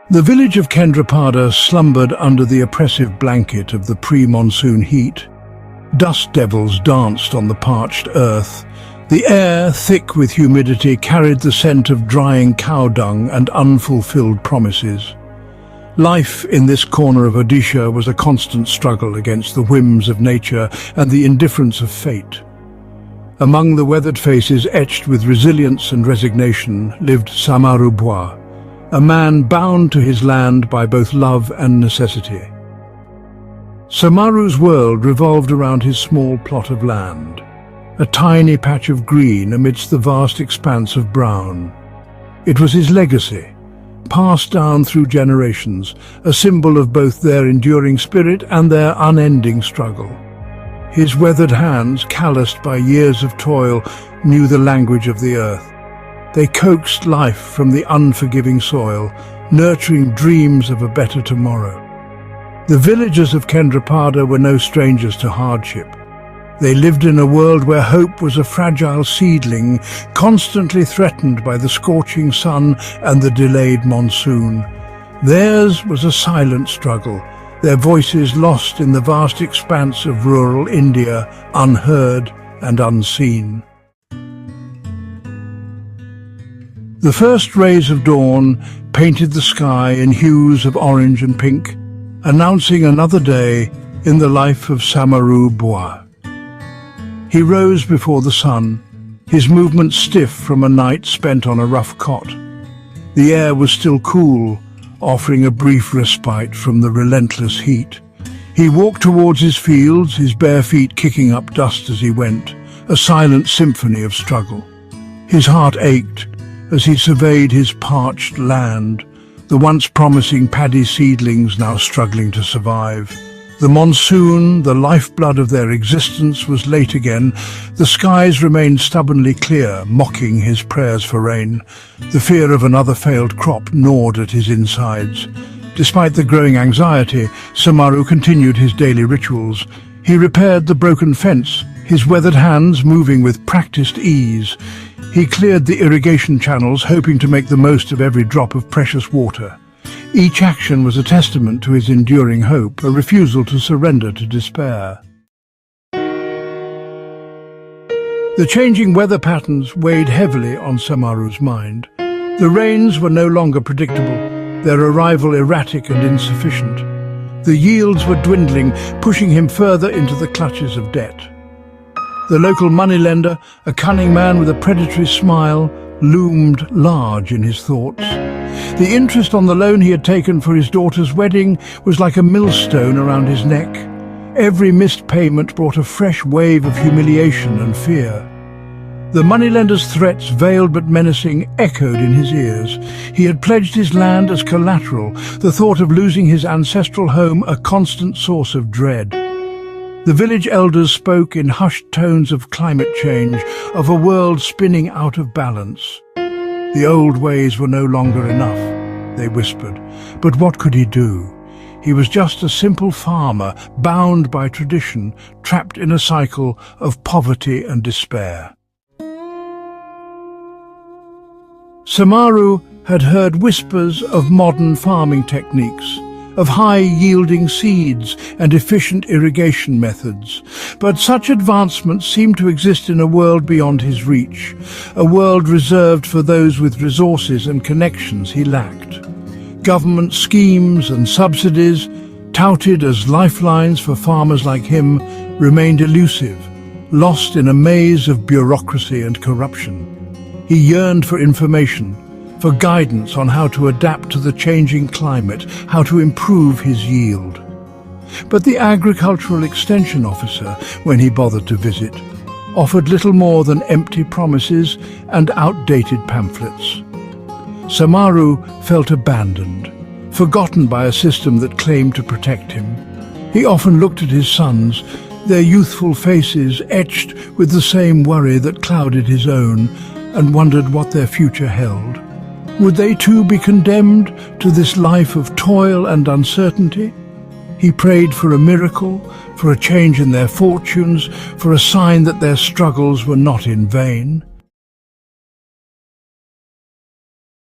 The village of Kendrapada slumbered under the oppressive blanket of the pre-monsoon heat. Dust devils danced on the parched earth. The air, thick with humidity, carried the scent of drying cow dung and unfulfilled promises. Life in this corner of Odisha was a constant struggle against the whims of nature and the indifference of fate. Among the weathered faces etched with resilience and resignation lived Samaru Bhoi, a man bound to his land by both love and necessity. Samaru's world revolved around his small plot of land, a tiny patch of green amidst the vast expanse of brown. It was his legacy, passed down through generations, a symbol of both their enduring spirit and their unending struggle. His weathered hands, calloused by years of toil, knew the language of the earth. They coaxed life from the unforgiving soil, nurturing dreams of a better tomorrow. The villagers of Kendrapada were no strangers to hardship. They lived in a world where hope was a fragile seedling, constantly threatened by the scorching sun and the delayed monsoon. Theirs was a silent struggle, their voices lost in the vast expanse of rural India, unheard and unseen. The first rays of dawn painted the sky in hues of orange and pink, announcing another day in the life of Samaru Bhoi. He rose before the sun, his movements stiff from a night spent on a rough cot. The air was still cool, offering a brief respite from the relentless heat. He walked towards his fields, his bare feet kicking up dust as he went, a silent symphony of struggle. His heart ached as he surveyed his parched land, the once promising paddy seedlings now struggling to survive. The monsoon, the lifeblood of their existence, was late again. The skies remained stubbornly clear, mocking his prayers for rain. The fear of another failed crop gnawed at his insides. Despite the growing anxiety, Samaru continued his daily rituals. He repaired the broken fence, his weathered hands moving with practiced ease. He cleared the irrigation channels, hoping to make the most of every drop of precious water. Each action was a testament to his enduring hope, a refusal to surrender to despair. The changing weather patterns weighed heavily on Samaru's mind. The rains were no longer predictable, their arrival erratic and insufficient. The yields were dwindling, pushing him further into the clutches of debt. The local moneylender, a cunning man with a predatory smile, loomed large in his thoughts. The interest on the loan he had taken for his daughter's wedding was like a millstone around his neck. Every missed payment brought a fresh wave of humiliation and fear. The moneylender's threats, veiled but menacing, echoed in his ears. He had pledged his land as collateral, the thought of losing his ancestral home a constant source of dread. The village elders spoke in hushed tones of climate change, of a world spinning out of balance. The old ways were no longer enough, they whispered. But what could he do? He was just a simple farmer, bound by tradition, trapped in a cycle of poverty and despair. Samaru had heard whispers of modern farming techniques, of high-yielding seeds and efficient irrigation methods. But such advancements seemed to exist in a world beyond his reach, a world reserved for those with resources and connections he lacked. Government schemes and subsidies, touted as lifelines for farmers like him, remained elusive, lost in a maze of bureaucracy and corruption. He yearned for information, for guidance on how to adapt to the changing climate, how to improve his yield. But the agricultural extension officer, when he bothered to visit, offered little more than empty promises and outdated pamphlets. Samaru felt abandoned, forgotten by a system that claimed to protect him. He often looked at his sons, their youthful faces etched with the same worry that clouded his own, and wondered what their future held. Would they too be condemned to this life of toil and uncertainty? He prayed for a miracle, for a change in their fortunes, for a sign that their struggles were not in vain.